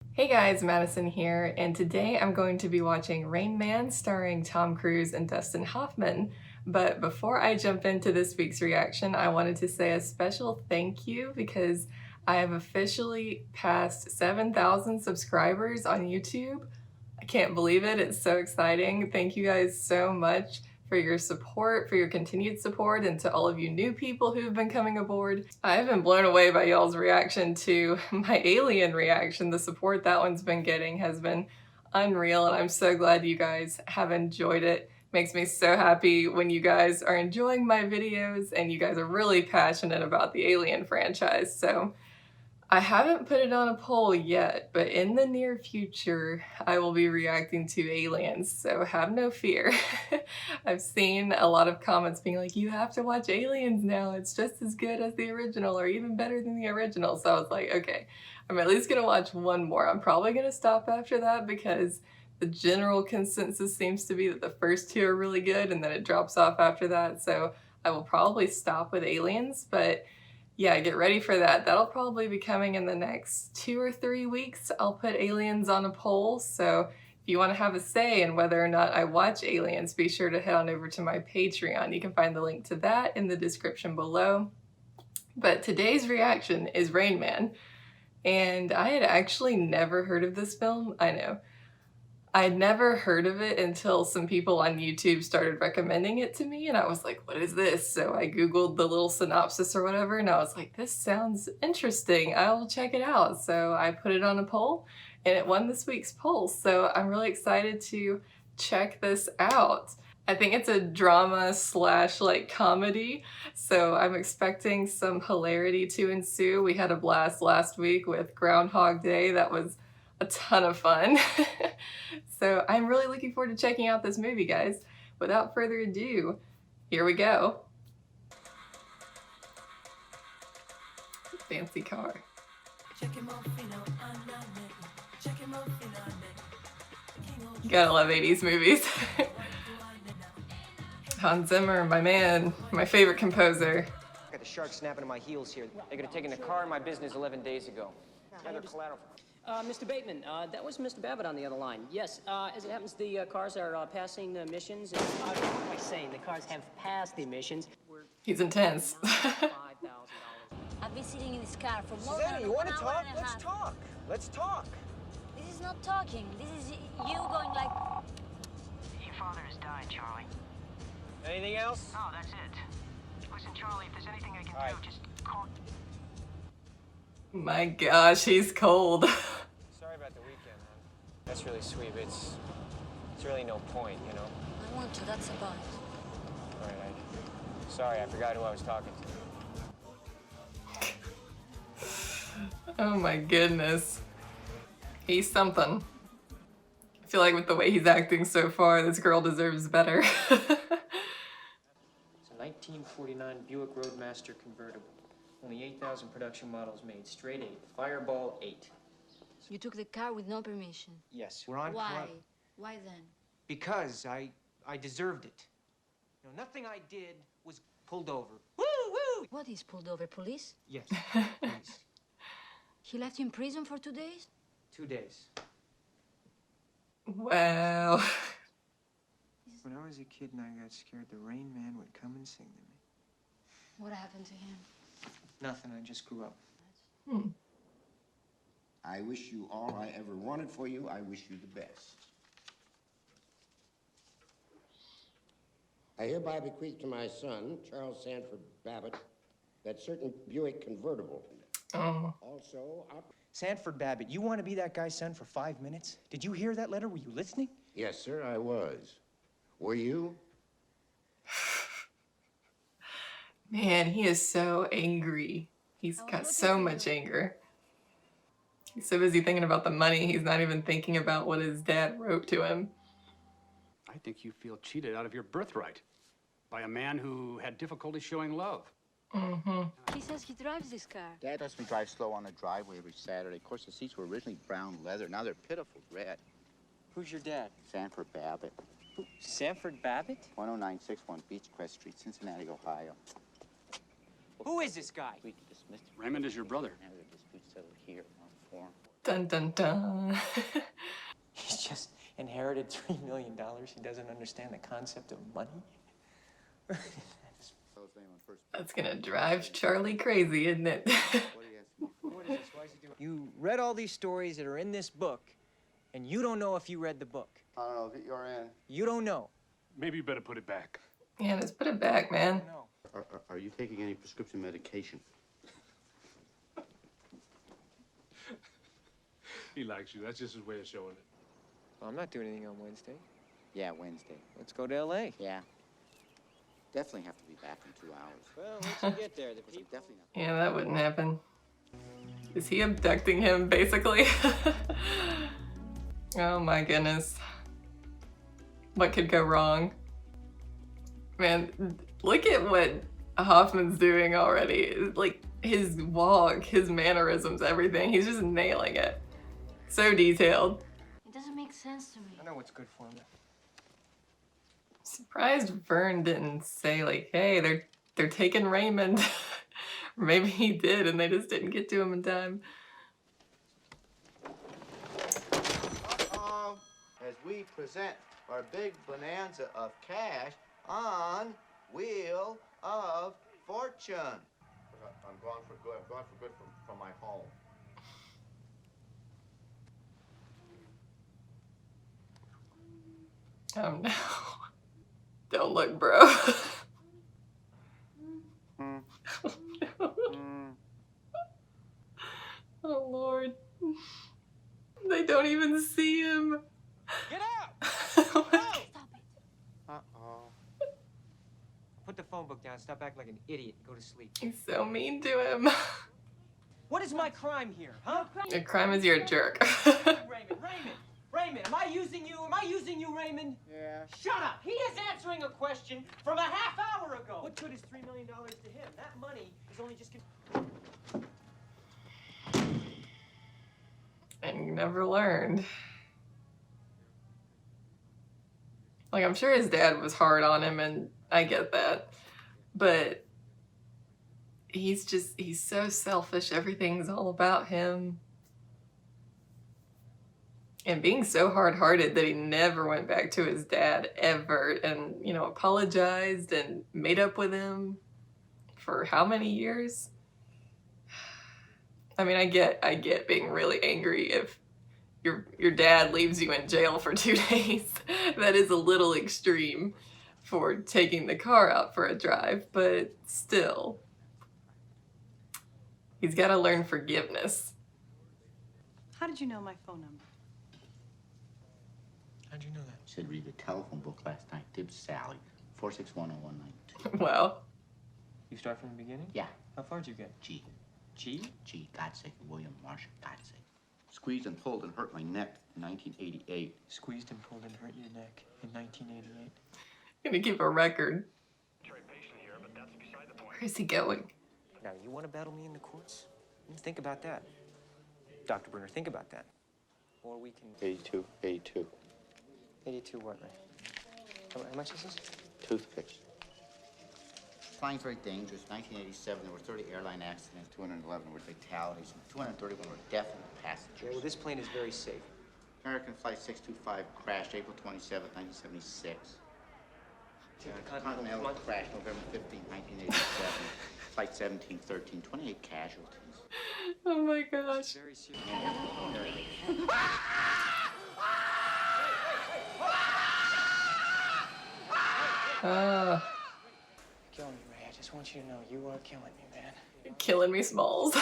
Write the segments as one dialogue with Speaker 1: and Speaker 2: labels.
Speaker 1: Hey guys, Madison here, and today I'm going to be watching Rain Man starring Tom Cruise and Dustin Hoffman. But before I jump into this week's reaction, I wanted to say a special thank you because I have officially passed 7,000 subscribers on YouTube. I can't believe it, it's so exciting. Thank you guys so much for your support, for your continued support, and to all of you new people who've been coming aboard. I've been blown away by y'all's reaction to my Alien reaction. The support that one's been getting has been unreal, and I'm so glad you guys have enjoyed it. Makes me so happy when you guys are enjoying my videos and you guys are really passionate about the Alien franchise. So I haven't put it on a poll yet, but in the near future, I will be reacting to Aliens, so have no fear. I've seen a lot of comments being like, you have to watch Aliens now, it's just as good as the original, or even better than the original. So I was like, okay, I'm at least gonna watch one more. I'm probably gonna stop after that because the general consensus seems to be that the first two are really good and then it drops off after that. So I will probably stop with Aliens, but yeah, get ready for that. That'll probably be coming in the next 2 or 3 weeks. I'll put Aliens on a poll, so if you want to have a say in whether or not I watch Aliens, be sure to head on over to my Patreon. You can find the link to that in the description below. But today's reaction is Rain Man, and I had actually never heard of this film. I know. I'd never heard of it until some people on YouTube started recommending it to me, and I was like, what is this? So I googled the little synopsis or whatever, and I was like, this sounds interesting, I'll check it out. So I put it on a poll, and it won this week's poll, so I'm really excited to check this out. I think it's a drama slash like comedy, so I'm expecting some hilarity to ensue. We had a blast last week with Groundhog Day. That was a ton of fun. So I'm really looking forward to checking out this movie, guys. Without further ado, here we go. Fancy car. You gotta love 80s movies. Hans Zimmer, my man, my favorite composer.
Speaker 2: I got the shark snapping at my heels here. They could have taken the car in my business 11 days ago. Gather collateral.
Speaker 3: Mr. Bateman, that was Mr. Babbitt on the other line. Yes, as it happens, the cars are passing the missions. What am I saying? The cars have passed the missions.
Speaker 1: He's intense.
Speaker 4: I've been sitting in this car for more
Speaker 2: Susanna,
Speaker 4: than
Speaker 2: you
Speaker 4: an
Speaker 2: want to
Speaker 4: hour
Speaker 2: talk?
Speaker 4: and a
Speaker 2: Let's
Speaker 4: half.
Speaker 2: talk. Let's talk.
Speaker 4: This is not talking. This is you going like...
Speaker 5: Your father has died, Charlie.
Speaker 2: Anything else?
Speaker 5: Oh, that's it. Listen, Charlie, if there's anything I can
Speaker 2: All right.
Speaker 5: do, just call.
Speaker 1: My gosh, he's cold.
Speaker 2: Sorry about the weekend, man. That's really sweet, but it's really no point, you know?
Speaker 4: I want to, that's about it.
Speaker 2: All right, sorry, I forgot who I was talking to.
Speaker 1: Oh my goodness. He's something. I feel like with the way he's acting so far, this girl deserves better.
Speaker 6: It's a 1949 Buick Roadmaster convertible. Only 8,000 production models made. Straight 8. Fireball 8.
Speaker 4: You took the car with no permission.
Speaker 2: Yes, we're on
Speaker 4: Why?
Speaker 2: club.
Speaker 4: Why then?
Speaker 2: Because I deserved it. You know, nothing I did was pulled over. Woo, woo!
Speaker 4: What is pulled over? Police?
Speaker 2: Yes, please.
Speaker 4: He left you in prison for 2 days?
Speaker 2: 2 days.
Speaker 1: Wow.
Speaker 7: When I was a kid and I got scared, the Rain Man would come and sing to me.
Speaker 4: What happened to him?
Speaker 7: Nothing, I just grew up.
Speaker 8: I wish you all I ever wanted for you. I wish you the best. I hereby bequeath to my son, Charles Sanford Babbitt, that certain Buick convertible.
Speaker 1: Oh.
Speaker 8: Also,
Speaker 7: Sanford Babbitt, you want to be that guy's son for 5 minutes? Did you hear that letter? Were you listening?
Speaker 8: yes, sir, I was. Were you?
Speaker 1: Man, he is so angry. He's got so much anger. He's so busy thinking about the money, he's not even thinking about what his dad wrote to him.
Speaker 9: I think you feel cheated out of your birthright by a man who had difficulty showing love.
Speaker 4: He says he drives this car.
Speaker 10: Dad lets me drive slow on the driveway every Saturday. Of course, the seats were originally brown leather. Now they're pitiful red.
Speaker 6: Who's your dad?
Speaker 10: Sanford Babbitt.
Speaker 6: Sanford Babbitt?
Speaker 10: 10961 Beechcrest Street, Cincinnati, Ohio.
Speaker 2: Who is this guy?
Speaker 10: We dismissed him.
Speaker 9: Raymond is your brother.
Speaker 10: Now the dispute settled here on form.
Speaker 1: Dun dun dun.
Speaker 6: He's just inherited $3 million. He doesn't understand the concept of money.
Speaker 1: That's gonna drive Charlie crazy, isn't it?
Speaker 6: What is this? Why is he doing? You read all these stories that are in this book, and you don't know if you read the book.
Speaker 10: I don't know if you're in.
Speaker 6: You don't know.
Speaker 9: Maybe you better put it back.
Speaker 1: Yeah, just put it back, man.
Speaker 6: No.
Speaker 10: Are you taking any prescription medication?
Speaker 11: He likes you. That's just his way of showing it.
Speaker 6: Well, I'm not doing anything on Wednesday.
Speaker 10: Yeah, Wednesday.
Speaker 6: Let's go to L.A.
Speaker 10: Yeah. Definitely have to be back in 2 hours.
Speaker 3: Well, once you get there, the people...
Speaker 10: Definitely not.
Speaker 1: Yeah, that wouldn't happen. Is he abducting him, basically? Oh my goodness. What could go wrong? Man, look at what Hoffman's doing already. Like, his walk, his mannerisms, everything. He's just nailing it. So detailed.
Speaker 4: It doesn't make sense to me.
Speaker 6: I know what's good for me.
Speaker 1: Surprised Vern didn't say, like, hey, they're taking Raymond. Maybe he did and they just didn't get to him in time.
Speaker 10: As we present our big bonanza of cash on Wheel of Fortune. I'm gone for good. I'm gone for good from my home.
Speaker 1: Oh no. Don't look, bro. Oh Lord. They don't even see him.
Speaker 6: Get out!
Speaker 4: Stop it.
Speaker 10: Uh-oh.
Speaker 6: Put the phone book down. Stop acting like an idiot. Go to sleep.
Speaker 1: He's so mean to him.
Speaker 6: What is my crime here, huh?
Speaker 1: Your crime is you're a jerk.
Speaker 6: Raymond, am I using you? Am I using you, Raymond?
Speaker 10: Yeah.
Speaker 6: Shut up! He is answering a question from a half hour ago. What good is $3 million to him? That money is only just...
Speaker 1: And you never learned. Like, I'm sure his dad was hard on him, and I get that. But he's so selfish. Everything's all about him. And being so hard-hearted that he never went back to his dad ever and, you know, apologized and made up with him for how many years? I mean, I get being really angry if your dad leaves you in jail for 2 days. That is a little extreme for taking the car out for a drive, but still. He's got to learn forgiveness.
Speaker 5: How did you know my phone number?
Speaker 6: How'd you know that?
Speaker 10: Said read the telephone book last night. Dibs Sally. 4610192.
Speaker 1: Well.
Speaker 6: You start from the beginning?
Speaker 10: Yeah.
Speaker 6: How far'd you get?
Speaker 10: G.
Speaker 6: G?
Speaker 10: G. God's sake. William Marshall. God's sake. Squeezed and pulled and hurt my neck in 1988.
Speaker 6: Squeezed and pulled and hurt your neck in 1988.
Speaker 1: Gonna keep a record. Where is he going?
Speaker 6: Now, you want to battle me in the courts? Think about that. Dr. Brunner, think about that. Or we can...
Speaker 10: 82. 82.
Speaker 6: 82 what, Ray? How much is this?
Speaker 10: Toothpicks. Flying's very dangerous. 1987, there were 30 airline accidents, 211 were fatalities, and 231 were definite passengers.
Speaker 6: Well, this plane is very safe.
Speaker 10: American Flight 625 crashed April 27, 1976. Continental crashed November 15, 1987. Flight 1713, 28 casualties.
Speaker 1: Oh my gosh.
Speaker 6: Very serious.
Speaker 1: Ah.
Speaker 6: You're killing me, Ray. I just want you to know you are killing me, man.
Speaker 1: You're killing me, Smalls.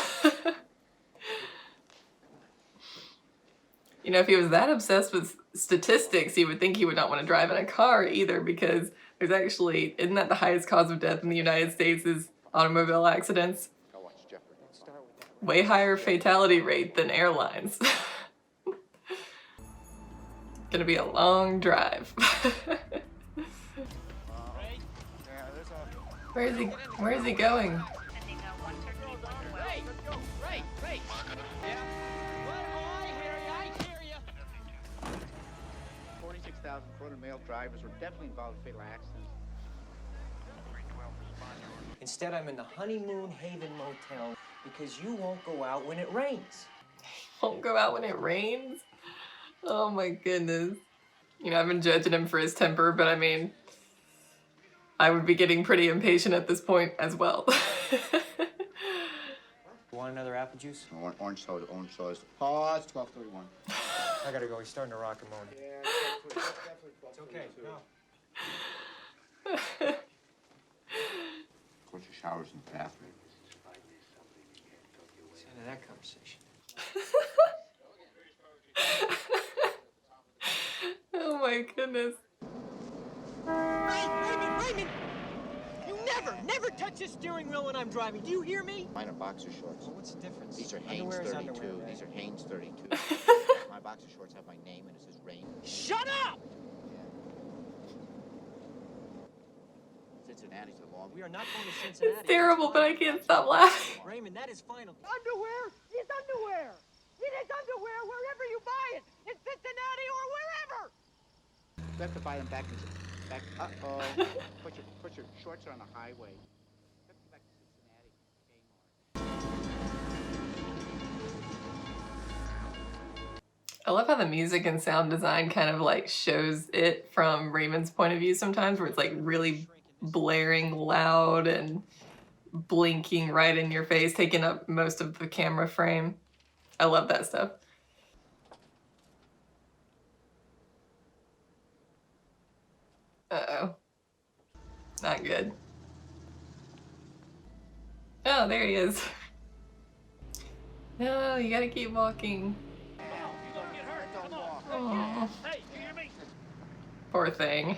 Speaker 1: You know, if he was that obsessed with statistics, you would think he would not want to drive in a car either, because there's actually, isn't that the highest cause of death in the United States is automobile accidents?
Speaker 10: Go watch Jeffrey.
Speaker 6: Let's start with that.
Speaker 1: Way higher fatality rate than airlines. Gonna be a long drive. Where is he going?
Speaker 6: Ray! Yeah? I hear you.
Speaker 10: 46,400 male drivers were definitely involved in fatal accidents.
Speaker 6: Instead, I'm in the Honeymoon Haven Motel because you won't go out when it rains.
Speaker 1: Won't go out when it rains? Oh my goodness. You know, I've been judging him for his temper, but I mean, I would be getting pretty impatient at this point as well.
Speaker 2: Want another apple juice?
Speaker 10: Orange soda, orange soda. Oh, it's 12:31.
Speaker 2: I gotta go. He's starting to rock and moan. Yeah, it's okay. No.
Speaker 10: Of course, your shower's in the bathroom.
Speaker 2: What's the end of that conversation?
Speaker 1: Oh my goodness.
Speaker 2: Raymond! You never touch the steering wheel when I'm driving. Do you hear me?
Speaker 10: Mine are boxer shorts.
Speaker 2: Well, what's the difference?
Speaker 10: These are Hanes
Speaker 2: Underwear is
Speaker 10: 32.
Speaker 2: underwear, right?
Speaker 10: These are Hanes 32. My boxer shorts have my name and it says Rain.
Speaker 2: Shut up!
Speaker 10: Cincinnati's a long.
Speaker 2: We are not going to Cincinnati.
Speaker 1: It's terrible, but I can't stop laughing.
Speaker 2: Raymond, that is final.
Speaker 12: Underwear is underwear. It is underwear wherever you buy it, in Cincinnati or wherever.
Speaker 10: You have to buy them back. Uh-oh. Put your shorts on the highway. You have to go back to Cincinnati.
Speaker 1: I love how the music and sound design kind of like shows it from Raymond's point of view sometimes, where it's like really blaring loud and blinking right in your face, taking up most of the camera frame. I love that stuff. Uh-oh. Not good. Oh, there he is. No, you gotta keep walking. Oh. Poor thing.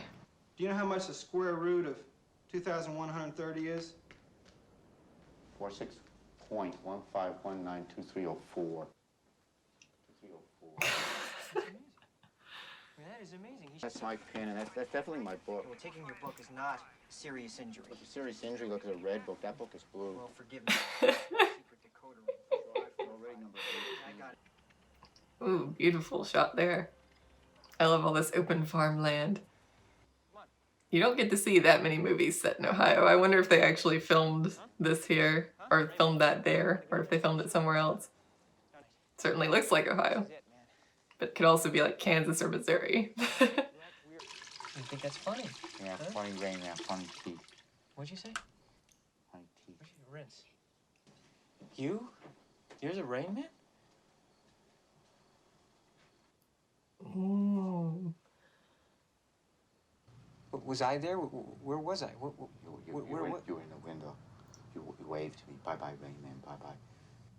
Speaker 7: Do you know how much the square root of 2,130 is?
Speaker 10: 46.15192304.
Speaker 2: That is amazing.
Speaker 10: That's my pen, and that's definitely my book.
Speaker 2: Well, taking your book is not a serious injury.
Speaker 10: Look, a serious injury. Look at a red book. That book is blue.
Speaker 2: Well, forgive me. Secret decoder ring.
Speaker 10: Already number 8.
Speaker 2: I got it.
Speaker 1: Ooh, beautiful shot there. I love all this open farmland. You don't get to see that many movies set in Ohio. I wonder if they actually filmed this here, or filmed that there, or if they filmed it somewhere else. Certainly looks like Ohio, but it could also be like Kansas or Missouri.
Speaker 2: You think that's funny?
Speaker 10: Yeah, funny rain now, funny teeth.
Speaker 2: What'd you say?
Speaker 10: Funny teeth.
Speaker 2: Where's your rinse? You? You're the Rain Man?
Speaker 1: Ooh.
Speaker 2: Was I there? Where was I? Where
Speaker 10: You were in the window. You waved to me. Bye-bye, Rain Man. Bye-bye,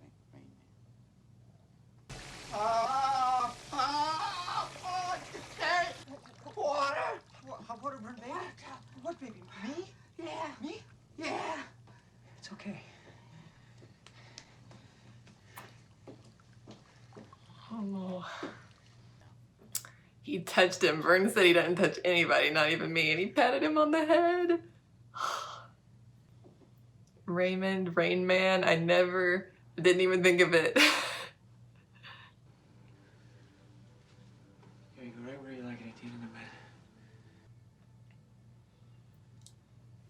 Speaker 10: Rain Man.
Speaker 2: Water! What, Rain? What, baby? Me?
Speaker 12: Yeah.
Speaker 2: Me?
Speaker 12: Yeah.
Speaker 2: It's okay.
Speaker 1: Oh. He touched him. Vern said he doesn't touch anybody, not even me, and he patted him on the head. Raymond, Rain Man, I didn't even think of it.
Speaker 2: Here you go, right where you like it, at the end of the bed.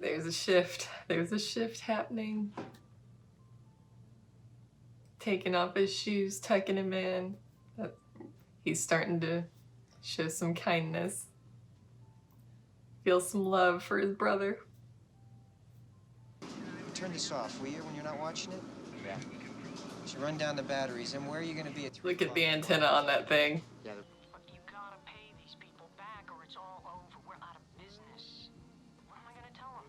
Speaker 1: There's a shift. There's a shift happening. Taking off his shoes, tucking him in. He's starting to show some kindness. Feel some love for his brother.
Speaker 2: Turn this off, will you, when you're not watching it?
Speaker 10: Yeah.
Speaker 2: So run down the batteries, and where are you going to be at 3
Speaker 1: Look at the antenna on that thing.
Speaker 10: Yeah.
Speaker 12: But you gotta pay these people back or it's all over. We're out of business. What am I gonna tell them?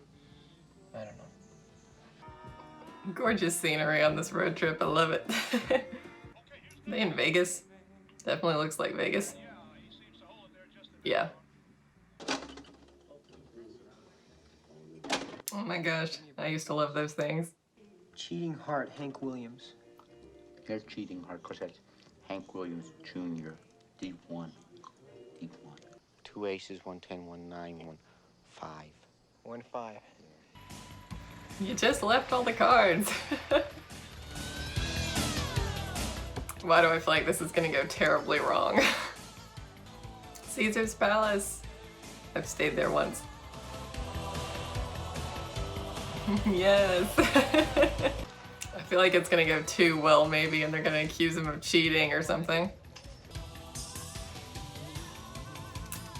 Speaker 2: I don't know.
Speaker 1: Gorgeous scenery on this road trip. I love it. They in Vegas? Definitely looks like Vegas. Yeah. Oh my gosh, I used to love those things.
Speaker 2: Cheating Heart, Hank Williams.
Speaker 10: There's Cheating Heart. Of course, that's Hank Williams Jr. Deep 1. Deep 1. 2 aces, 110, 19, 15.
Speaker 2: 1-5.
Speaker 1: You just left all the cards. Why do I feel like this is gonna go terribly wrong? Caesar's Palace. I've stayed there once. Yes. I feel like it's gonna go too well maybe, and they're gonna accuse him of cheating or something.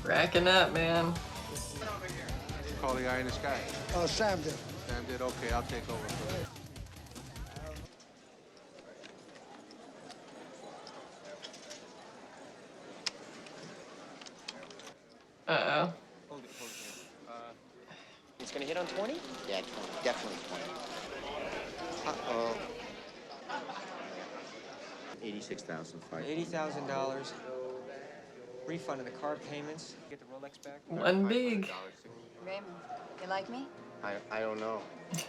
Speaker 1: Racking up, man.
Speaker 11: Call the guy in the sky.
Speaker 13: Oh, Sam did.
Speaker 11: Sam did? Okay, I'll take over.
Speaker 1: Uh-oh.
Speaker 6: Hold it here. It's gonna hit on 20?
Speaker 10: Yeah, 20. Definitely 20. Uh-oh. $86,500.
Speaker 6: $80,000. Refund of the car payments. Get the Rolex back.
Speaker 1: One big.
Speaker 5: Raymond, you like me?
Speaker 10: I don't know.
Speaker 5: You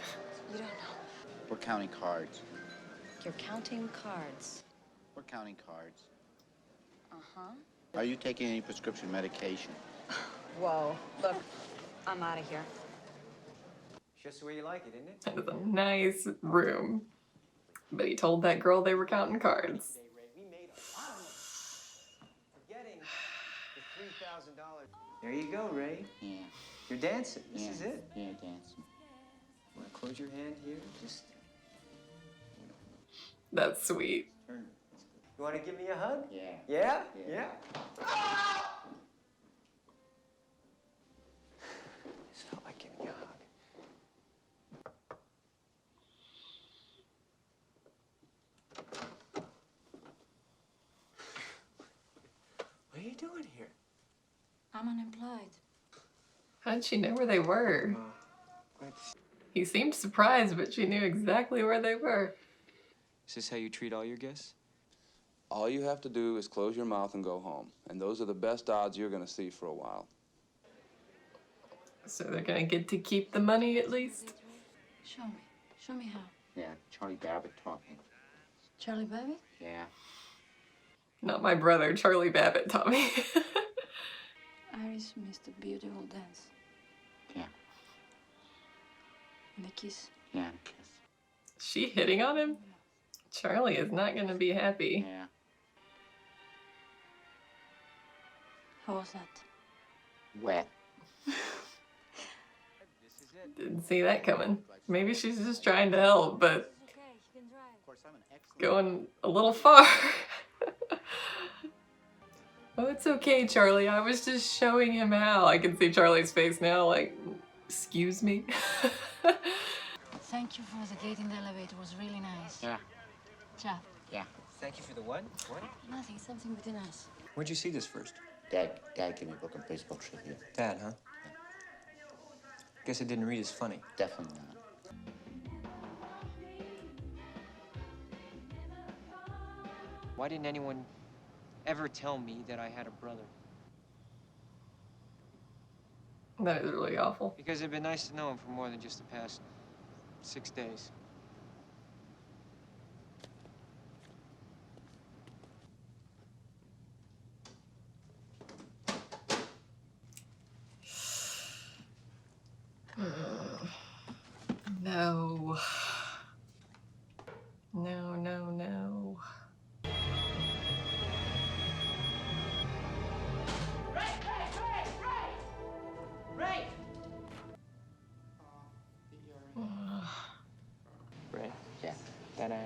Speaker 5: don't know.
Speaker 10: We're counting cards.
Speaker 5: You're counting cards.
Speaker 10: We're counting cards.
Speaker 5: Uh-huh.
Speaker 10: Are you taking any prescription medication?
Speaker 5: Whoa. Look, I'm out of here.
Speaker 6: Just the way you like it, isn't it?
Speaker 1: That is a nice room. But he told that girl they were counting cards.
Speaker 6: We made a lot of money. Forgetting the $3,000. There you go, Ray.
Speaker 10: Yeah.
Speaker 6: You're dancing. This
Speaker 10: Yeah.
Speaker 6: is it.
Speaker 10: Yeah, dancing.
Speaker 6: Want to close your hand here? Just
Speaker 1: That's sweet.
Speaker 6: turn. You want to give me a hug?
Speaker 10: Yeah.
Speaker 6: Yeah?
Speaker 10: Yeah.
Speaker 6: This felt like giving you a hug. What are you doing here?
Speaker 5: I'm unemployed.
Speaker 1: How'd she know where they were? He seemed surprised, but she knew exactly where they were.
Speaker 6: Is this how you treat all your guests?
Speaker 14: All you have to do is close your mouth and go home. And those are the best odds you're going to see for a while.
Speaker 1: So they're gonna get to keep the money at least?
Speaker 5: Show me. Show me how.
Speaker 10: Yeah, Charlie Babbitt talking.
Speaker 5: Charlie Babbitt?
Speaker 10: Yeah.
Speaker 1: Not my brother, Charlie Babbitt taught me.
Speaker 5: Iris missed a beautiful dance.
Speaker 10: Yeah.
Speaker 5: And a kiss.
Speaker 10: Yeah, kiss.
Speaker 1: She hitting on him? Charlie is not gonna be happy.
Speaker 10: Yeah.
Speaker 5: How was that?
Speaker 10: Wet.
Speaker 1: Didn't see that coming. Maybe she's just trying to help, but going a little far. Oh, it's okay, Charlie. I was just showing him how. I can see Charlie's face now, like, excuse me.
Speaker 5: Thank you for the gate in the elevator. It was really nice.
Speaker 10: Yeah.
Speaker 5: Ciao.
Speaker 10: Yeah.
Speaker 6: Thank you for the what? What?
Speaker 5: Nothing. Something between us.
Speaker 6: Where'd you see this first?
Speaker 10: Dad gave me a book of baseball trivia.
Speaker 6: Dad, huh? Guess I didn't read as funny.
Speaker 10: Definitely not.
Speaker 6: Why didn't anyone ever tell me that I had a brother?
Speaker 1: That is really awful.
Speaker 6: Because it'd been nice to know him for more than just the past 6 days.
Speaker 1: No. No, no, no.
Speaker 6: Ray.
Speaker 10: Yeah.
Speaker 6: Ta-da.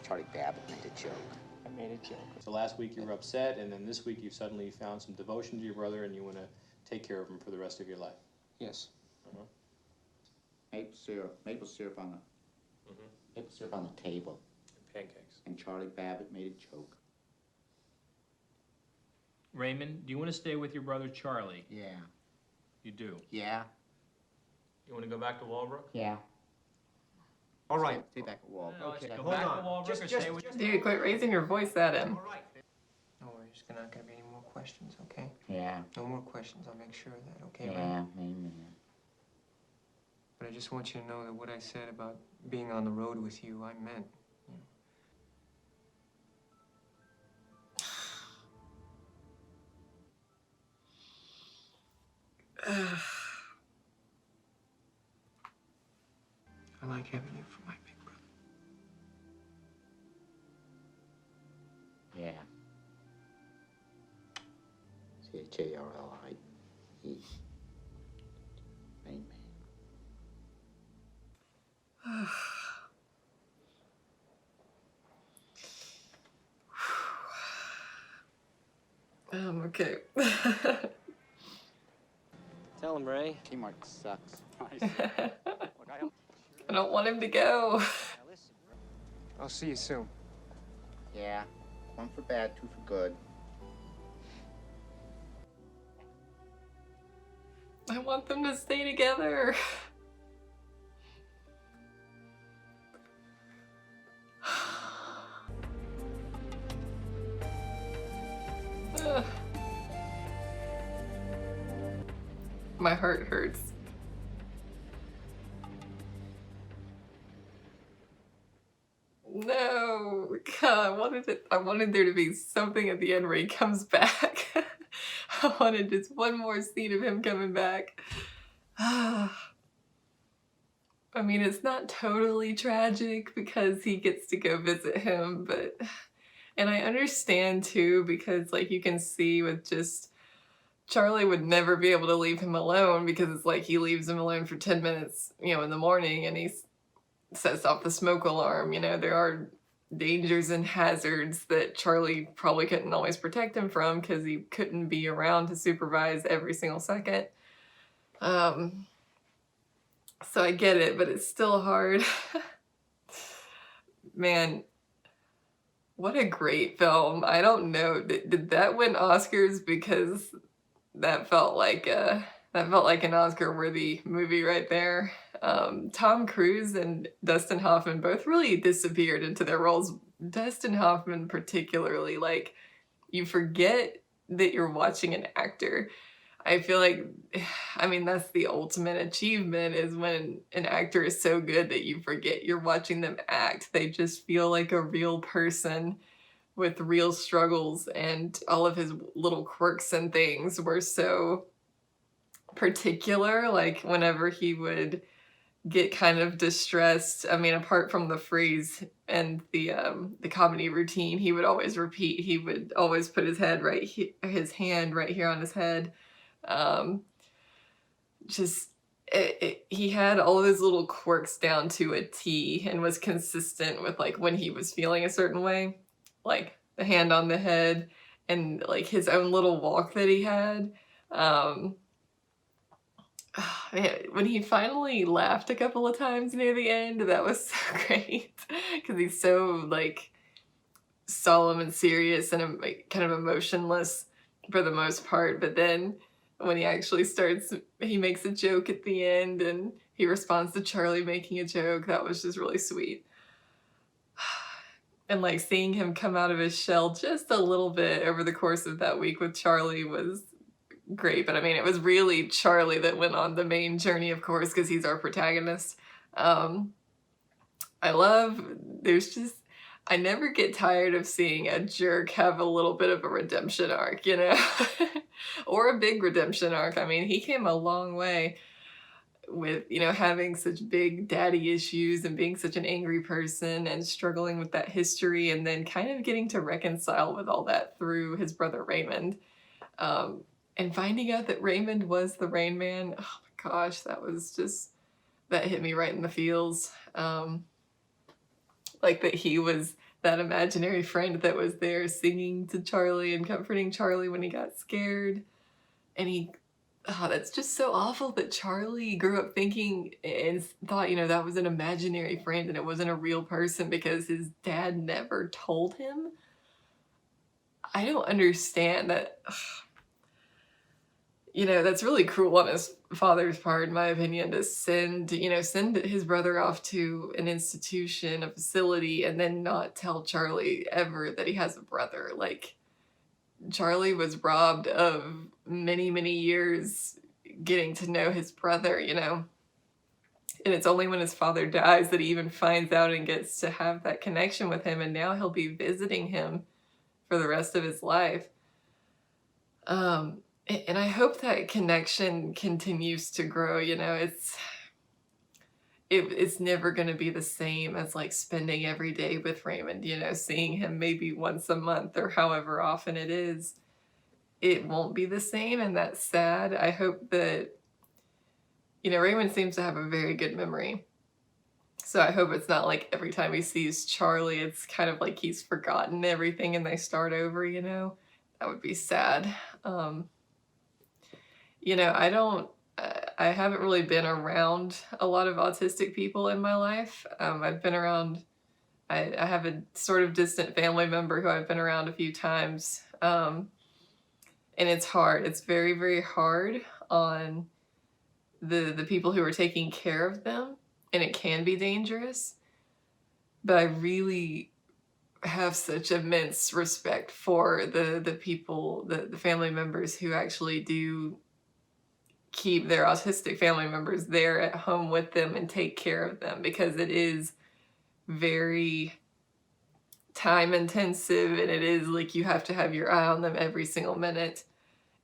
Speaker 10: Charlie Babbitt made a joke.
Speaker 6: I made a joke.
Speaker 15: So last week you were upset, and then this week you suddenly found some devotion to your brother, and you want to take care of him for the rest of your life.
Speaker 6: Yes.
Speaker 10: Maple syrup on the maple syrup on the table.
Speaker 15: Pancakes.
Speaker 10: And Charlie Babbitt made a joke.
Speaker 15: Raymond, do you want to stay with your brother Charlie?
Speaker 10: Yeah.
Speaker 15: You do.
Speaker 10: Yeah.
Speaker 15: You want to go back to Walbrook?
Speaker 10: Yeah.
Speaker 15: All right.
Speaker 10: Stay back at Wall.
Speaker 15: Okay. Go back to Walbrook or stay with your...
Speaker 1: Dude, quit raising your voice at him.
Speaker 6: No worries. There's not gonna be any more questions, okay?
Speaker 10: Yeah.
Speaker 6: No more questions. I'll make sure of that, okay,
Speaker 10: Yeah.
Speaker 6: Ray?
Speaker 10: Amen.
Speaker 6: But I just want you to know that what I said about being on the road with you, I meant. I like having you for my big brother.
Speaker 10: Yeah. CHARLIE. Amen.
Speaker 1: Okay.
Speaker 6: Tell him, Ray.
Speaker 9: Kmart sucks.
Speaker 1: I don't want him to go.
Speaker 7: I'll see you soon.
Speaker 10: Yeah, one for bad, two for good.
Speaker 1: I want them to stay together. Ugh. My heart hurts. No, God, I wanted there to be something at the end where he comes back. I wanted just one more scene of him coming back. I mean, it's not totally tragic because he gets to go visit him, but... And I understand too, because like you can see with just... Charlie would never be able to leave him alone because it's like he leaves him alone for 10 minutes, you know, in the morning and he sets off the smoke alarm. You know, there are dangers and hazards that Charlie probably couldn't always protect him from because he couldn't be around to supervise every single second. So I get it, but it's still hard. Man, what a great film. I don't know, did that win Oscars? Because that felt like an Oscar-worthy movie right there. Tom Cruise and Dustin Hoffman both really disappeared into their roles. Dustin Hoffman particularly, like, you forget that you're watching an actor. I feel like, I mean, that's the ultimate achievement, is when an actor is so good that you forget you're watching them act. They just feel like a real person with real struggles, and all of his little quirks and things were so particular. Like whenever he would get kind of distressed, I mean, apart from the phrase and the comedy routine he would always repeat, he would always put his hand right here on his head. He had all of his little quirks down to a T and was consistent with like when he was feeling a certain way, like the hand on the head and like his own little walk that he had. Man, when he finally laughed a couple of times near the end, that was so great because he's so like solemn and serious and kind of emotionless for the most part, but then when he actually he makes a joke at the end and he responds to Charlie making a joke, that was just really sweet. And like seeing him come out of his shell just a little bit over the course of that week with Charlie was great. But I mean, it was really Charlie that went on the main journey, of course, because he's our protagonist. I never get tired of seeing a jerk have a little bit of a redemption arc, you know? Or a big redemption arc. I mean, he came a long way with, you know, having such big daddy issues and being such an angry person and struggling with that history and then kind of getting to reconcile with all that through his brother Raymond. And finding out that Raymond was the Rain Man, oh my gosh, that hit me right in the feels. Like that he was that imaginary friend that was there singing to Charlie and comforting Charlie when he got scared. And that's just so awful that Charlie grew up thinking and thought, you know, that was an imaginary friend and it wasn't a real person because his dad never told him. I don't understand that. You know, that's really cruel on his father's part, in my opinion, to send his brother off to an institution, a facility, and then not tell Charlie ever that he has a brother. Like, Charlie was robbed of many, many years getting to know his brother, you know? And it's only when his father dies that he even finds out and gets to have that connection with him, and now he'll be visiting him for the rest of his life. And I hope that connection continues to grow, you know, it's never going to be the same as like spending every day with Raymond, you know, seeing him maybe once a month or however often it is. It won't be the same, and that's sad. I hope that, you know, Raymond seems to have a very good memory. So I hope it's not like every time he sees Charlie, it's kind of like he's forgotten everything and they start over, you know. That would be sad. You know, I haven't really been around a lot of autistic people in my life. I've been around, I have a sort of distant family member who I've been around a few times. And it's hard. It's very, very hard on the people who are taking care of them, and it can be dangerous. But I really have such immense respect for the people, the family members who actually do keep their autistic family members there at home with them and take care of them, because it is very time intensive, and it is like you have to have your eye on them every single minute,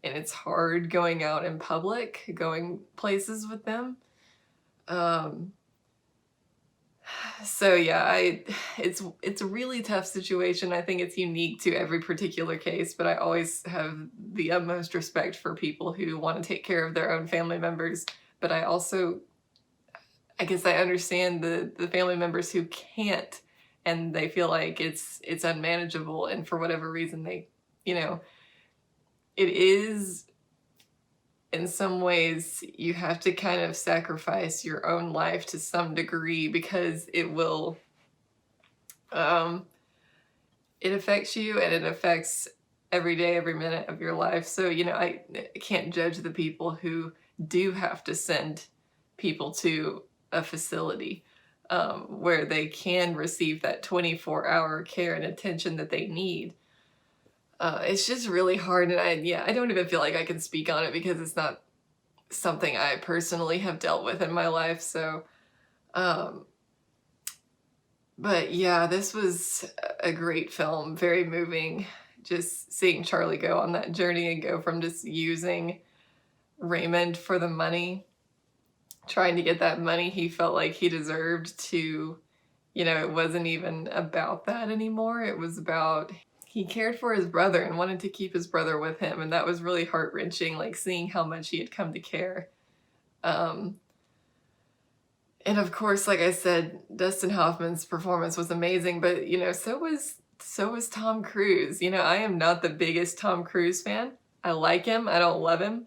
Speaker 1: and it's hard going out in public, going places with them. So yeah, it's a really tough situation. I think it's unique to every particular case, but I always have the utmost respect for people who want to take care of their own family members. But I also, I guess I understand the family members who can't, and they feel like it's unmanageable, and for whatever reason they, you know, it is, in some ways, you have to kind of sacrifice your own life to some degree, because it will, it affects you, and it affects every day, every minute of your life. So, you know, I can't judge the people who do have to send people to a facility where they can receive that 24-hour care and attention that they need. It's just really hard, and I don't even feel like I can speak on it because it's not something I personally have dealt with in my life. So, but yeah, this was a great film, very moving. Just seeing Charlie go on that journey and go from just using Raymond for the money, trying to get that money he felt like he deserved, to, you know, it wasn't even about that anymore. It was about, he cared for his brother and wanted to keep his brother with him, and that was really heart-wrenching, like seeing how much he had come to care. And of course, like I said, Dustin Hoffman's performance was amazing, but you know, so was Tom Cruise. You know, I am not the biggest Tom Cruise fan. I like him, I don't love him.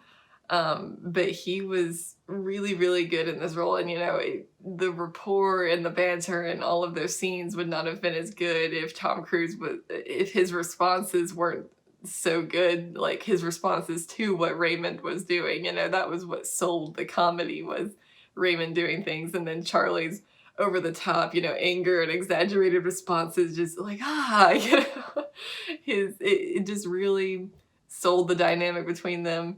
Speaker 1: But he was really, really good in this role, and you know, the rapport and the banter and all of those scenes would not have been as good if Tom Cruise if his responses weren't so good, like his responses to what Raymond was doing. You know, that was what sold the comedy, was Raymond doing things, and then Charlie's over the top, you know, anger and exaggerated responses, just like, you know, it just really sold the dynamic between them.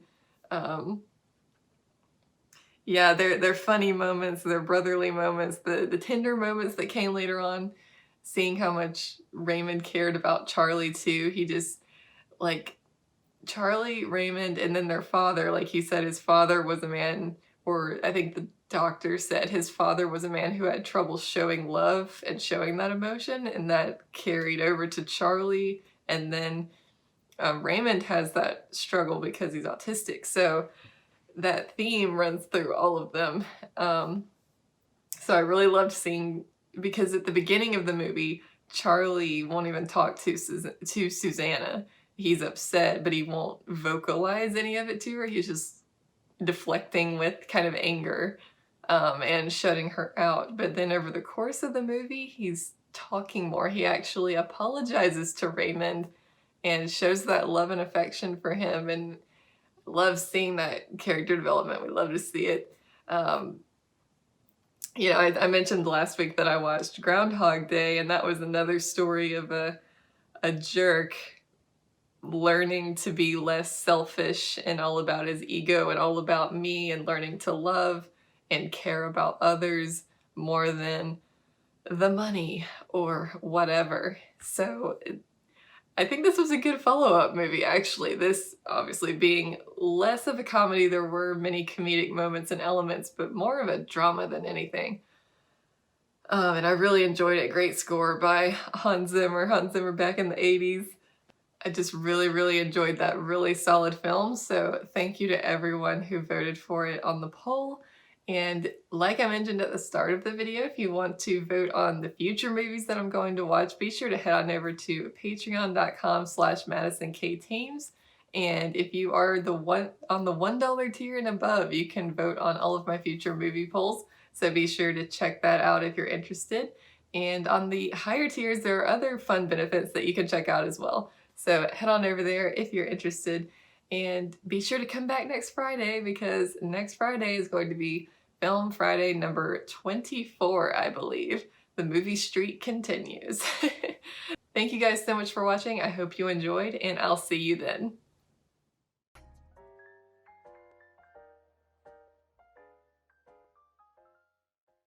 Speaker 1: Yeah, they're funny moments, they're brotherly moments, the tender moments that came later on, seeing how much Raymond cared about Charlie too. He just, like, Charlie, Raymond, and then their father, like he said, his father was a man, or I think the doctor said his father was a man who had trouble showing love and showing that emotion, and that carried over to Charlie, and then Raymond has that struggle because he's autistic. So that theme runs through all of them. So I really loved seeing, because at the beginning of the movie, Charlie won't even talk to Susanna. He's upset, but he won't vocalize any of it to her. He's just deflecting with kind of anger and shutting her out. But then over the course of the movie, he's talking more. He actually apologizes to Raymond and shows that love and affection for him, and love seeing that character development. We love to see it. You know, I mentioned last week that I watched Groundhog Day, and that was another story of a jerk learning to be less selfish and all about his ego and all about me, and learning to love and care about others more than the money or whatever. So I think this was a good follow-up movie, actually. This obviously being less of a comedy, there were many comedic moments and elements, but more of a drama than anything. And I really enjoyed it. Great score by Hans Zimmer back in the 80s. I just really, really enjoyed that. Really solid film. So thank you to everyone who voted for it on the poll. And like I mentioned at the start of the video, if you want to vote on the future movies that I'm going to watch, be sure to head on over to patreon.com/MadisonKTeams. And if you are on the $1 tier and above, you can vote on all of my future movie polls. So be sure to check that out if you're interested. And on the higher tiers, there are other fun benefits that you can check out as well. So head on over there if you're interested. And be sure to come back next Friday, because next Friday is going to be Film Friday number 24, I believe. The movie streak continues. Thank you guys so much for watching. I hope you enjoyed, and I'll see you then.